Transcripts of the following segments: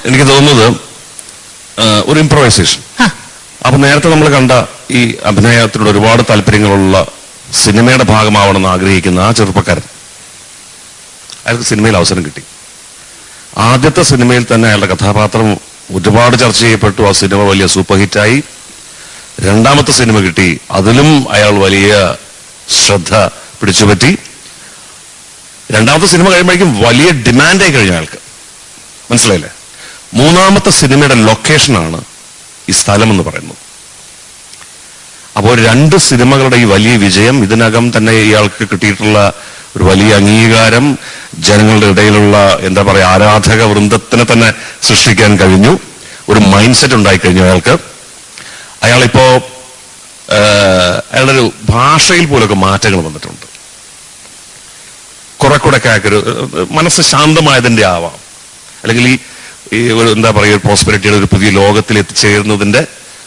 എനിക്ക് തോന്നുന്നത് ഒരു ഇംപ്രവൈസേഷൻ. അപ്പൊ നേരത്തെ നമ്മൾ കണ്ട ഈ അഭിനയത്തിനോട് ഒരുപാട് താല്പര്യങ്ങളുള്ള സിനിമയുടെ ഭാഗമാവണമെന്ന് ആഗ്രഹിക്കുന്ന ആ ചെറുപ്പക്കാരൻ, അയാൾക്ക് സിനിമയിൽ അവസരം കിട്ടി. ആദ്യത്തെ സിനിമയിൽ തന്നെ അയാളുടെ കഥാപാത്രം ഒരുപാട് ചർച്ച ചെയ്യപ്പെട്ടു. ആ സിനിമ വലിയ സൂപ്പർ ഹിറ്റായി. രണ്ടാമത്തെ സിനിമ കിട്ടി, അതിലും അയാൾ വലിയ ശ്രദ്ധ പിടിച്ചുപറ്റി. രണ്ടാമത്തെ സിനിമ കഴിയുമ്പോഴേക്കും വലിയ ഡിമാൻഡായി കഴിഞ്ഞ അയാൾക്ക്, മനസ്സിലായില്ലേ? മൂന്നാമത്തെ സിനിമയുടെ ലൊക്കേഷനാണ് ഈ സ്ഥലം എന്ന് പറയുന്നത്. അപ്പോൾ 2 സിനിമകളുടെ ഈ വലിയ വിജയം, ഇതിനകം തന്നെ ഇയാൾക്ക് കിട്ടിയിട്ടുള്ള ഒരു വലിയ അംഗീകാരം, ജനങ്ങളുടെ ഇടയിലുള്ള എന്താ പറയുക ആരാധക വൃന്ദത്തിനെ തന്നെ സൃഷ്ടിക്കാൻ കഴിഞ്ഞു. ഒരു മൈൻഡ് സെറ്റ് ഉണ്ടായി കഴിഞ്ഞു അയാൾക്ക്. അയാളിപ്പോ അയാളുടെ ഒരു ഭാഷയിൽ പോലൊക്കെ മാറ്റങ്ങൾ വന്നിട്ടുണ്ട്. കുറെ കൂടെയൊക്കെ ആക്കൊരു മനസ്സ് ശാന്തമായതിന്റെ ആവാം, അല്ലെങ്കിൽ ഈ ഒരു എന്താ പറയുക പ്രോസ്പെരിറ്റിയുടെ ഒരു പുതിയ ലോകത്തിൽ എത്തിച്ചേരുന്നതിന്റെ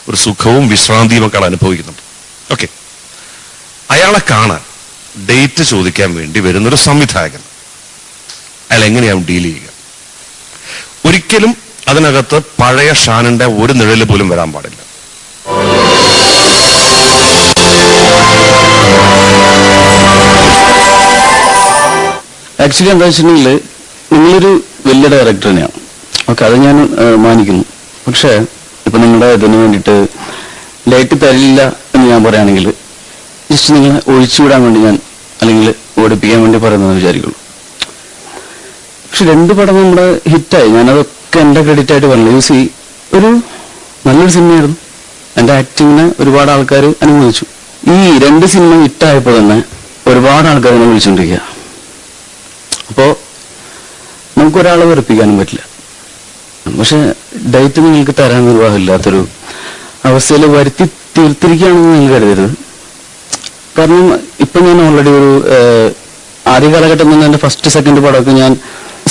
ഒരു സുഖവും വിശ്രാന്തിയും ഒക്കെ അനുഭവിക്കുന്നുണ്ട്. ഓക്കെ, അയാളെ കാണാൻ ഡേറ്റ് ചോദിക്കാൻ വേണ്ടി വരുന്നൊരു സംവിധായകൻ, അയാൾ എങ്ങനെയാണ് ഡീൽ ചെയ്യുക? ഒരിക്കലും അതിനകത്ത് പഴയ ഷാനിന്റെ ഒരു നിഴല് പോലും വരാൻ പാടില്ല. ആക്ച്വലി എന്താ വെച്ചിട്ടുണ്ടെങ്കിൽ നിങ്ങളൊരു വലിയ ഡയറക്ടർ തന്നെയാണ്, ഓക്കെ, അത് ഞാൻ മാനിക്കുന്നു. പക്ഷേ ഇപ്പൊ നിങ്ങളുടെ ഇതിന് വേണ്ടിയിട്ട് ലൈറ്റ് തരില്ല എന്ന് ഞാൻ പറയുകയാണെങ്കിൽ ജസ്റ്റ് നിങ്ങളെ ഒഴിച്ചുവിടാൻ വേണ്ടി ഞാൻ അല്ലെങ്കിൽ ഓടിപ്പിക്കാൻ വേണ്ടി പറയുന്നതെന്ന് വിചാരിക്കുള്ളൂ. പക്ഷെ 2 പടം നമ്മുടെ ഹിറ്റായി. ഞാനതൊക്കെ എൻ്റെ ക്രെഡിറ്റ് ആയിട്ട് പറഞ്ഞു. യൂസി ഒരു നല്ലൊരു സിനിമയായിരുന്നു. എൻ്റെ ആക്ടിങ്ങിനെ ഒരുപാട് ആൾക്കാർ അനുമോദിച്ചു. ഈ 2 സിനിമ ഹിറ്റായപ്പോൾ തന്നെ ഒരുപാട് ആൾക്കാർ എന്നെ വിളിച്ചുകൊണ്ടിരിക്കുക. അപ്പോൾ നമുക്കൊരാളെ വെറുപ്പിക്കാനും പറ്റില്ല. പക്ഷെ ഡേറ്റ് നിങ്ങൾക്ക് തരാൻ നിർവാഹമില്ലാത്തൊരു അവസ്ഥയിൽ വരുത്തി തീർത്തിരിക്കുകയാണെന്ന് നിങ്ങൾ കരുതരുത്. കാരണം ഇപ്പൊ ഞാൻ ഓൾറെഡി ഒരു ആദ്യ കാലഘട്ടം തന്നെ എൻ്റെ ഫസ്റ്റ് സെക്കൻഡ് പടമൊക്കെ ഞാൻ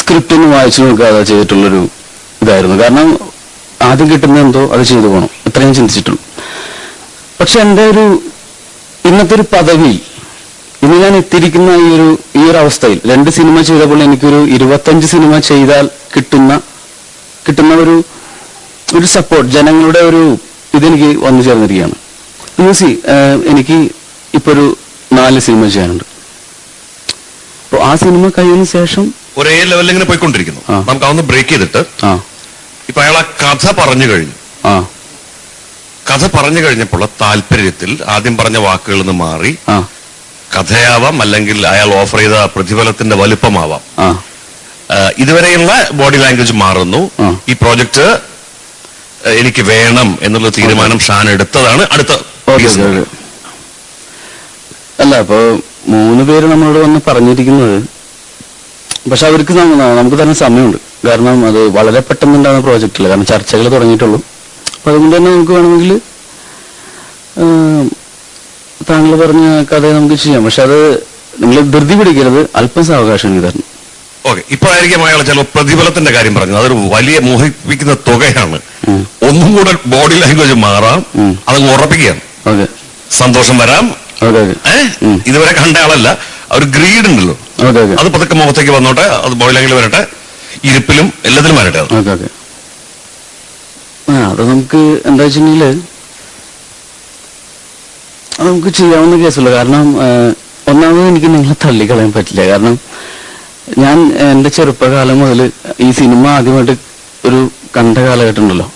സ്ക്രിപ്റ്റ് ഒന്നും വായിച്ചു നോക്കാതെ ചെയ്തിട്ടുള്ളൊരു ഇതായിരുന്നു. കാരണം ആദ്യം കിട്ടുന്ന എന്തോ അത് ചെയ്തു പോകണം, അത്രയും ചിന്തിച്ചിട്ടുള്ളൂ. പക്ഷെ എൻ്റെ ഒരു ഇന്നത്തെ ഒരു പദവിയിൽ ഇന്ന് ഞാൻ എത്തിയിരിക്കുന്ന ഈ ഒരു അവസ്ഥയിൽ 2 സിനിമ ചെയ്തപ്പോൾ എനിക്കൊരു 25 സിനിമ ചെയ്താൽ കിട്ടുന്ന ഒരു സപ്പോർട്ട്, ജനങ്ങളുടെ ഒരു ഇതെനിക്ക് വന്നു ചേർന്നിരിക്കുകയാണ്. എനിക്ക് ഇപ്പൊ ഒരു 4 സിനിമ ചെയ്യാനുണ്ട്. അപ്പോൾ ആ സിനിമ കഴിയുന്ന ശേഷം ഒരേ ലെവലിൽ ഇങ്ങനെ പോയിക്കൊണ്ടിരിക്കുന്നു. നമുക്ക് അതൊന്ന് ബ്രേക്ക് ചെയ്തിട്ട് ഇപ്പൊ അയാൾ ആ കഥ പറഞ്ഞു കഴിഞ്ഞു. കഥ പറഞ്ഞു കഴിഞ്ഞപ്പോൾ താല്പര്യത്തിൽ ആദ്യം പറഞ്ഞ വാക്കുകളിൽ നിന്ന് മാറി കഥയാവാം, അല്ലെങ്കിൽ അയാൾ ഓഫർ ചെയ്ത പ്രതിഫലത്തിന്റെ വലുപ്പമാവാം, ഇതുവരെയുള്ള ബോഡി ലാംഗ്വേജ് മാറുന്നു. ഈ പ്രോജക്റ്റ് എനിക്ക് വേണം എന്നുള്ള തീരുമാനം ഷാൻ എടുത്തതാണ്. അടുത്ത അല്ല, അപ്പൊ 3 പേര് നമ്മളോട് വന്ന് പറഞ്ഞിരിക്കുന്നത്, പക്ഷെ അവർക്ക് നമുക്ക് തന്നെ സമയമുണ്ട്. കാരണം അത് വളരെ പെട്ടെന്നുണ്ടാകുന്ന പ്രോജക്റ്റില്ല, കാരണം ചർച്ചകൾ തുടങ്ങിയിട്ടുള്ളൂ. അപ്പൊ അതുകൊണ്ട് തന്നെ നമുക്ക് വേണമെങ്കിൽ താങ്കൾ പറഞ്ഞ കഥ നമുക്ക് ചെയ്യാം. പക്ഷെ അത് നിങ്ങൾ ധൃതി പിടിക്കരുത്, അല്പം സാവകാശം എനിക്ക് തരണം. ഓക്കെ, ഇപ്പോഴായിരിക്കും അയാൾ ചില പ്രതിഫലത്തിന്റെ കാര്യം പറഞ്ഞത്. അതൊരു വലിയ മോഹിപ്പിക്കുന്ന തുകയാണ്. ഒന്നും കൂടെ ബോഡി ലാംഗ്വേജ് മാറാം, അതങ്ങ് ഉറപ്പിക്കുകയാണ്. സന്തോഷം വരാം. ഇതുവരെ കണ്ട ആളല്ല, ഒരു ഗ്രീഡ് ഉണ്ടല്ലോ, അത് പതുക്കെ മുഖത്തേക്ക് വന്നോട്ടെ, അത് ബോഡി ലാംഗ്വേജ് വരട്ടെ, ഇരിപ്പിലും എല്ലാത്തിലും വരട്ടെ. അത് നമുക്ക് എന്താ വെച്ചിട്ടുണ്ടെങ്കിൽ നമുക്ക് ചെയ്യാവുന്ന കേസുള്ളൂ. കാരണം ഒന്നാമത് എനിക്ക് നിങ്ങളെ തള്ളിക്കളയാൻ പറ്റില്ല. കാരണം ഞാൻ എൻ്റെ ചെറുപ്പകാലം മുതൽ ഈ സിനിമ ആദ്യമായിട്ട് ഒരു കണ്ട കാലഘട്ടം ഉണ്ടല്ലോ,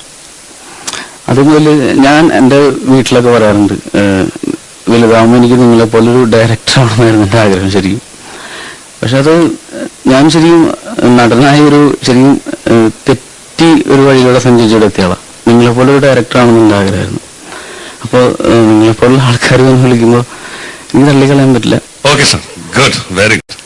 അതുമുതൽ ഞാൻ എൻ്റെ വീട്ടിലൊക്കെ പറയാറുണ്ട്, വലുതാകുമ്പോൾ എനിക്ക് നിങ്ങളെപ്പോലൊരു ഡയറക്ടർ ആണെന്നായിരുന്നു എൻ്റെ ആഗ്രഹം ശരിക്കും. പക്ഷെ അത് ഞാൻ ശരിക്കും നടനായ ശരിക്കും തെറ്റി ഒരു വഴിയിലൂടെ സഞ്ചരിച്ചിവിടെ എത്തിയാളാണ്. നിങ്ങളെപ്പോലൊരു ഡയറക്ടർ ആണെന്ന് എൻ്റെ ആഗ്രഹമായിരുന്നു. അപ്പോൾ നിങ്ങളെപ്പോലുള്ള ആൾക്കാർ വന്ന് വിളിക്കുമ്പോൾ എനിക്ക് തള്ളിക്കളയാൻ പറ്റില്ല. Okay sir, good, very good.